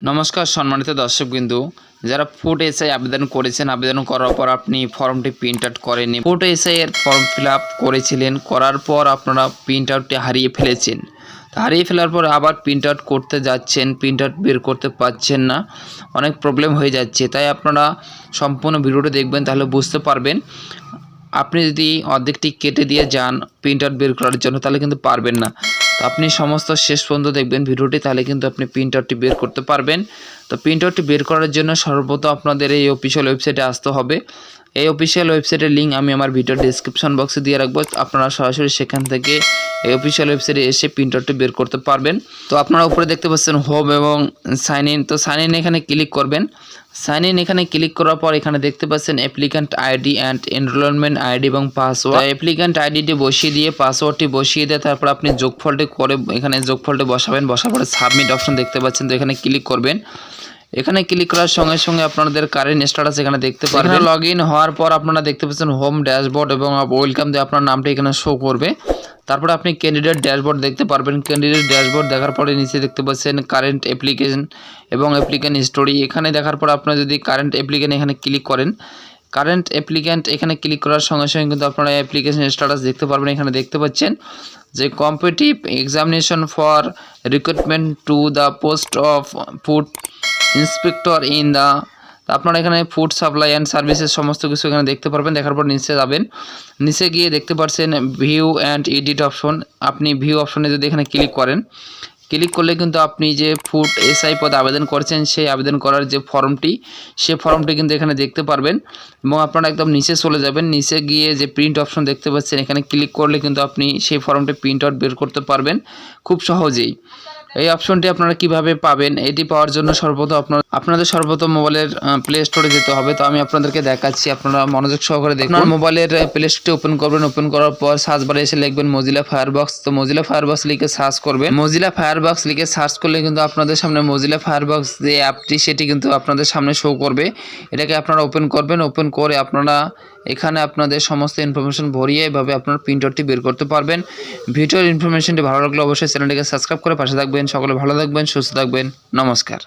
নমস্কার সম্মানিত দর্শকবৃন্দু, যারা ফুড এসআই আবেদন করেছেন, আবেদন করার পর আপনি ফর্মটি প্রিন্ট আউট করেননি, ফুড এসআই এর ফর্ম ফিল আপ করেছিলেন, করার পর আপনারা প্রিন্ট আউটটি হারিয়ে ফেলেছেন। হারিয়ে ফেলার পর আবার প্রিন্ট আউট করতে যাচ্ছেন, প্রিন্ট আউট বের করতে পারছেন না, অনেক প্রবলেম হয়ে যাচ্ছে। তাই আপনারা সম্পূর্ণ ভিডিওটি দেখবেন, তাহলে বুঝতে পারবেন। আপনি যদি অর্ধেকটি কেটে দিয়ে যান প্রিন্ট আউট বের করার জন্য, তাহলে কিন্তু পারবেন না। তো আপনি সমস্ত শেষ পর্যন্ত দেখবেন ভিডিওটি, তাহলে কিন্তু আপনি প্রিন্ট আউটটি বের করতে পারবেন। তো প্রিন্ট আউটটি বের করার জন্য সর্বপ্রথম আপনাদের এই অফিসিয়াল ওয়েবসাইটে আসতে হবে। এই অফিসিয়াল ওয়েবসাইটের লিঙ্ক আমি আমার ভিডিওর ডেসক্রিপশন বক্সে দিয়ে রাখবো। আপনারা সরাসরি সেখান থেকে এই অফিসিয়াল ওয়েবসাইটে এসে প্রিন্ট আউটটি বের করতে পারবেন। তো আপনারা উপরে দেখতে পাচ্ছেন হোম এবং সাইন ইন। তো সাইন ইন এখানে ক্লিক করবেন। সাইন ইন এখানে ক্লিক করার পর এখানে দেখতে পাচ্ছেন applicant ID and enrolment ID এবং পাসওয়ার্ড। অ্যাপ্লিক্যান্ট আইডিটি বসিয়ে দিয়ে পাসওয়ার্ডটি বসিয়ে দিয়ে তারপর আপনি যোগফলটি করে এখানে যোগফলটি বসাবেন। বসার পরে সাবমিট অপশন দেখতে পাচ্ছেন, তো এখানে ক্লিক করবেন। এখানে ক্লিক করার সঙ্গে সঙ্গে আপনাদের কারেন্ট স্ট্যাটাস এখানে দেখতে পারবেন। এখানে লগ ইন হওয়ার পর আপনারা দেখতে পাচ্ছেন হোম ড্যাশবোর্ড এবং ওয়েলকাম দিয়ে আপনার নামটা এখানে শো করবে। তারপরে আপনি ক্যান্ডিডেট ড্যাশবোর্ড দেখতে পারবেন। ক্যান্ডিডেট ড্যাশবোর্ড দেখার পরে নিচে দেখতে পাচ্ছেন কারেন্ট অ্যাপ্লিকেশন এবং অ্যাপ্লিক্যান্ট হিস্টোরি। এখানে দেখার পর আপনারা যদি কারেন্ট অ্যাপ্লিক্যান্ট এখানে ক্লিক করেন, কারেন্ট অ্যাপ্লিক্যান্ট এখানে ক্লিক করার সঙ্গে সঙ্গে কিন্তু আপনারা অ্যাপ্লিকেশন স্ট্যাটাস দেখতে পারবেন। এখানে দেখতে পাচ্ছেন যে competitive examination for recruitment to the post of food inspector in the, আপনারা এখানে ফুড সাপ্লাই অ্যান্ড সার্ভিসেস সমস্ত কিছু এখানে দেখতে পারবেন। দেখার পর নিচে যাবেন, নিচে গিয়ে দেখতে পাচ্ছেন ভিউ অ্যান্ড এডিট অপশন। আপনি ভিউ অপশনে যদি এখানে ক্লিক করেন, ক্লিক করলে কিন্তু আপনি যে ফুড এসআই পদে আবেদন করেছেন সেই আবেদন করার যে ফর্মটি, সে ফর্মটি কিন্তু এখানে দেখতে পারবেন। এবং আপনারা একদম নিচে চলে যাবেন, নিচে গিয়ে যে প্রিন্ট অপশন দেখতে পাচ্ছেন এখানে ক্লিক করলে কিন্তু আপনি সেই ফর্মটি প্রিন্ট আউট বের করতে পারবেন খুব সহজেই। এই অপশনটি আপনারা কিভাবে পাবেন, এটি পাওয়ার জন্য সর্বপ্রথম আপনাদের সর্বপ্রথম মোবাইলের প্লে স্টোরে যেতে হবে। তো আমি আপনাদেরকে দেখাচ্ছি, আপনারা মনোযোগ সহকারে দেখুন। আপনার মোবাইলের প্লে স্টোরটি ওপেন করবেন। ওপেন করার পর সার্চ বারে এসে লিখবেন মজিলা ফায়ারবক্স। তো মজিলা ফায়ারবক্স লিখে সার্চ করবেন। মজিলা ফায়ারবক্স লিখে সার্চ করলে কিন্তু আপনাদের সামনে মজিলা ফায়ারবক্স যে অ্যাপটি সেটি কিন্তু আপনাদের সামনে শো করবে। এটাকে আপনারা ওপেন করবেন। ওপেন করে আপনারা এখানে আপনাদের সমস্ত ইনফরমেশন ভরিয়ে এভাবে আপনার প্রিন্ট আউটটি বের করতে পারবেন। ভিডিওর ইনফরমেশনটি ভালো লাগলে অবশ্যই চ্যানেলটিকে সাবস্ক্রাইব করে পাশে থাকবেন। সকলে ভালো থাকবেন, সুস্থ থাকবেন। নমস্কার।